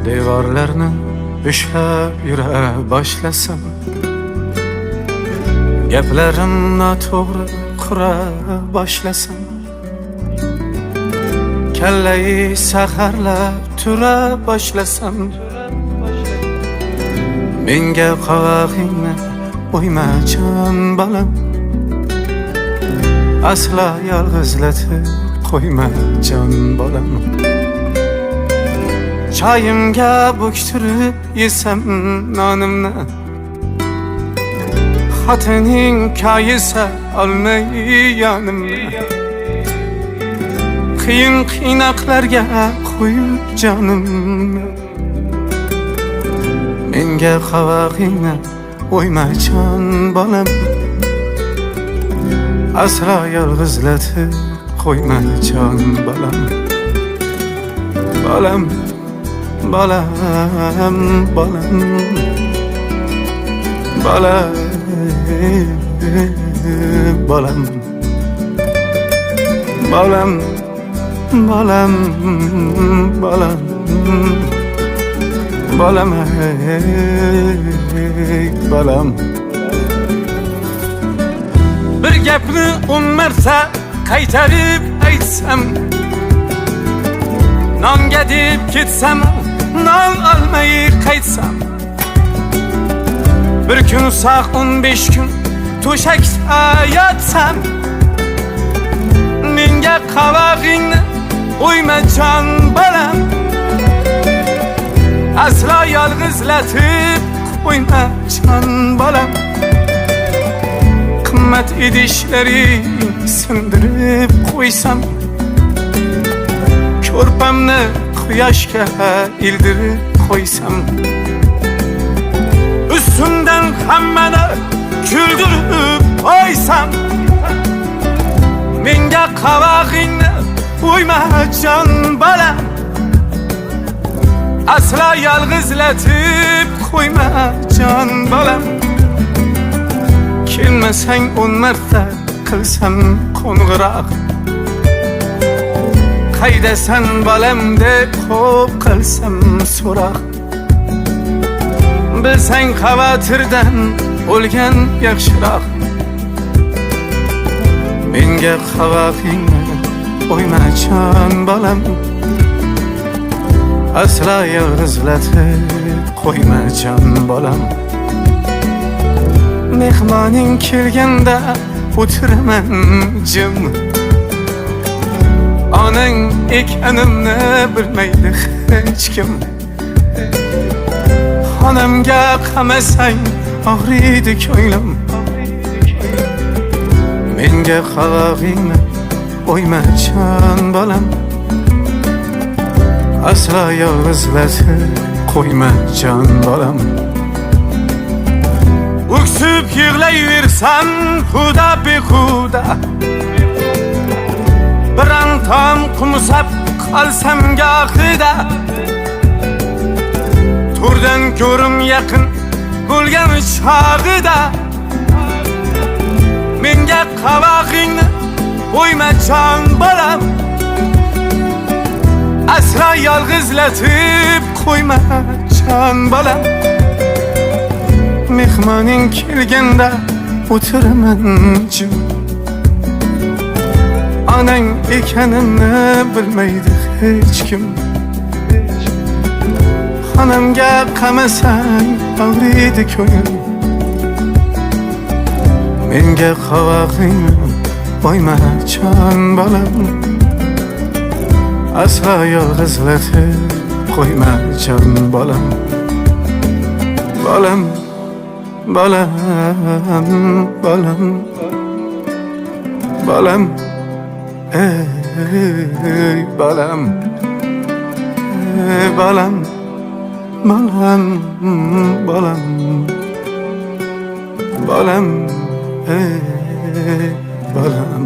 devorlarni ushlab yura boshlasam, gaplarim noto'g'ri qura boshlasam, kallai saharlab tura boshlasam, menga qovog'ingni qo'yma jon bolam, aslo yolg'izlatib qo'yma jon bolam. Choyimga bo'ktirib yesam nonimni, xotining koyisa olmay yonimni, qiyin qiynoqlarga qo'yib jonimni, menga qovog'ingni qo'yma jon bolam, aslo yolg'izlatib qo'yma jon bolam. Bolam, bolam, bolam, bolam, bolam, bolam, bolam, bolam, bolam, bolam. Bir gapni 10 marta qaytarib aytsam, nonga deb ketsam, non olmay qaytsam, bir kun sog' 15 kun to'shakda yotsam, menga qovog'ingni qo'yma jon bolam, aslo yolg'izlatib qo'yma jon bolam. Qimmat idishlaring sindirib qo'ysam, ko'rpamni quyoshga ildirib qo'ysam, ustimdan hammani kuldirib qo'ysam, menga qovog'ingni qo'yma jon bolam, aslo yolg'izlatib qo'yma jon bolam. Kelmasang 10 marta qilsam qo'ng'iroq, qaydasan bolam deb xo'p qilsam so'roq, bilsang xavotirdan o'lgan yaxshiroq, menga qovog'ingni qo'yma jon bolam, aslo yolg'izlatib qo'yma jon bolam. Mehmoning kelganda o'tiraman jim, onang ekanimni bilmaydi hech kim. Xonamga qamasang og'riydi ko'nglim, menga qovog'ingni qo'yma jon bolam, aslo yolg'izlatib qo'yma jon bolam. O'ksib yig'layversan xudo behuda, biron tom qumsab qolsam gohida, to'rdan ko'rim yaqin bo'lgan chog'ida, menga qovog'ingni qo'yma jon bolam, aslo yolg'izlatib qo'yma jon bolam. Mehmoning kelganda o'tiraman jim, onang ekanimni bilmaydi hech kim. Xonamga qamasang og'riydi ko'nglim, menga qovog'ingni qo'yma jon bolam, aslo yolg'izlatib qo'yma jon bolam. Bolam, bolam, bolam, bolam, ey bolam, bolam, bolam, bolam, bolam, ey bolam.